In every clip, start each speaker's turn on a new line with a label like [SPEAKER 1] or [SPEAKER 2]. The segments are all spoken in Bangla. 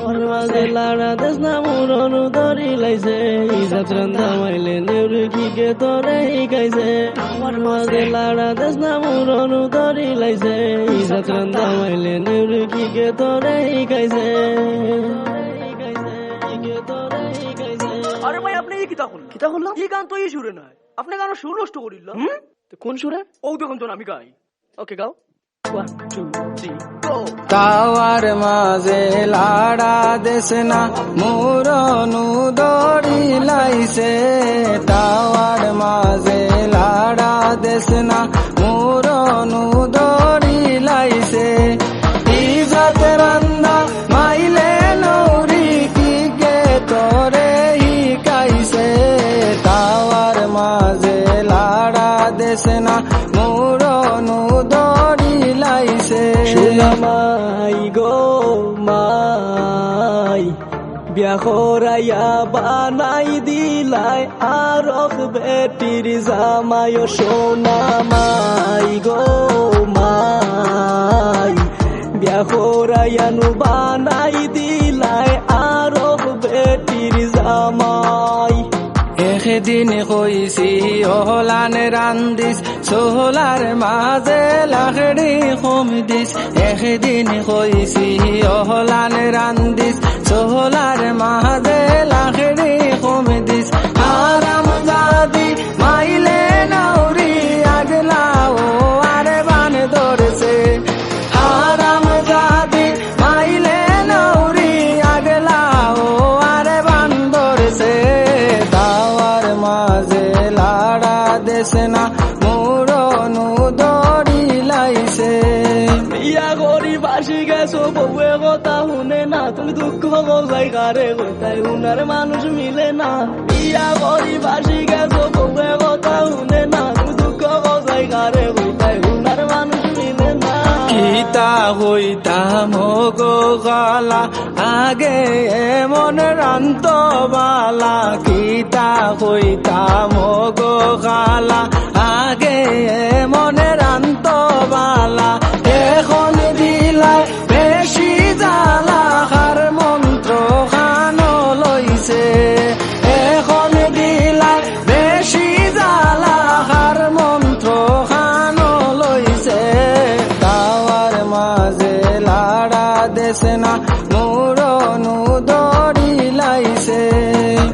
[SPEAKER 1] আমার মাঝে লাড়া দেশ না মুরনু ধরি লাইছে ইজাত রান্দা মাইলে নেউরি কিকে তোরে শিকাইছে আমার মাঝে লাড়া দেশ না মুরনু ধরি লাইছে ইজাত রান্দা মাইলে নেউরি কিকে তোরে শিকাইছে
[SPEAKER 2] আরে ভাই আপনি কিতা করলাম এই গান তো এই সুরে নয় আপনি গান সুর নষ্ট করিল
[SPEAKER 1] কোন সুরে?
[SPEAKER 2] ও দেখুন তো আমি গাই ওকে গাও 1 2 3 গো
[SPEAKER 3] তাওয়ার মাঝে লাড়া দেশ না মুরনু দড়ি লাইছে তাওয়ার মাঝে লাড়া দেশ না মুরনু দড়ি লাইছে ইজাত রান্দা মাইলে নৌরি কি গে তোরে হিকাইছে তাওয়ার মাঝে লাড়া দেশ না মুরনু দড়ি লাইছে
[SPEAKER 1] মাই গো মাই বিয়া করাইয়া বানাই দিলাই আরক বেটির জামাই সোনা মাই গো মাই বিয়া করাইয়া নু বানাই দিলাই আরক বেটির জামাই
[SPEAKER 3] একদিন কইছি ওহলান রান্দিস সোহলার মাঝে লাখড়ি কম দিস একদিন কইছি ওহলান রান্দিস সোহলার মাঝে লাখড়ি কম দিস আরাম জাদি মাইলে নাউরি আগলা ও আরে বান ধরছে আরাম জাদি মাইলে নাউরি আগলা ও আরে বান ধরছে তাওয়ার মাঝে লাড়া দেশ না মুরনু দড়ি লাইছে
[SPEAKER 1] বিয়া করি বাসি গেছো বউয়ে কথা শুনে না তুমি দুঃখ বোঝাই কারে কোথায় উনার মানুষ মিলে না বিয়া করি বাসি গেছো বউয়ে কথা শুনে না তুমি দুঃখ বোঝাই কারে কোথায় উনার মানুষ মিলে না
[SPEAKER 3] কিতা হইতাম গো গালা আগে এমন রান্ত বালা কিতা হইতাম গো গালা আগে এমন রান্ত বালা এখন দিলাই বেশি জ্বালা হার মন্ত্র খানো লইছে এখন দিলাই বেশি জ্বালা হার মন্ত্র খানো লইছে তাওয়ার মাঝে লাড়া দেশ না মুরনু দড়ি লাইছে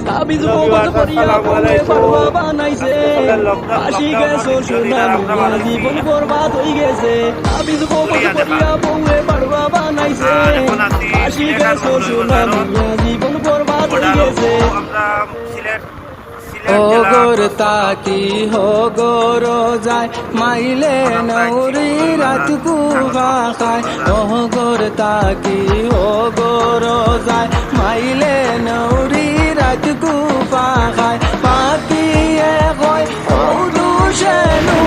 [SPEAKER 1] তাবিজ গোবর করিয়া বলে বাবা বানাইছে আসি গেছো সোনা মিয়া জীবন বরবাদ হই গেছে তাবিজ গোবর করিয়া বউয়ে বাবা বানাইছে আসি গেছো সোনা মিয়া জীবন বরবাদ হই গেছে
[SPEAKER 3] ওগর তাকি হগর যায় মাইলে নৌরি রাত কুহা খায় ওগর তাকি হগর যায় মাইলে নৌরি রাত কুহা খায় পাতিয়ে কয় ও দুশেনু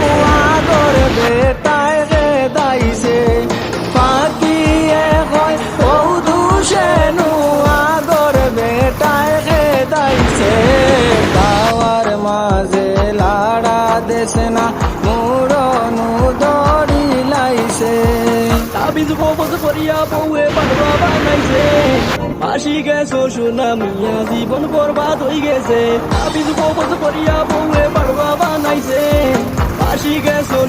[SPEAKER 3] আগর বেটায় রে দাইছে পাতিয়ে কয় ও দুশেনু আগর বেটায় রে দাইছে তাওয়ার মাঝে লাড়া দেশ না মুরনু দড়ি লাইছে
[SPEAKER 1] তাবিজ গোবর করিয়া বউয়ে বাবা বানাইছে আসি গেছো সোনা মিয়া জীবন বরবাদ হই গেছে তাবিজ গোবর করিয়া বউয়ে বাবা বানাইছে আসি গেছো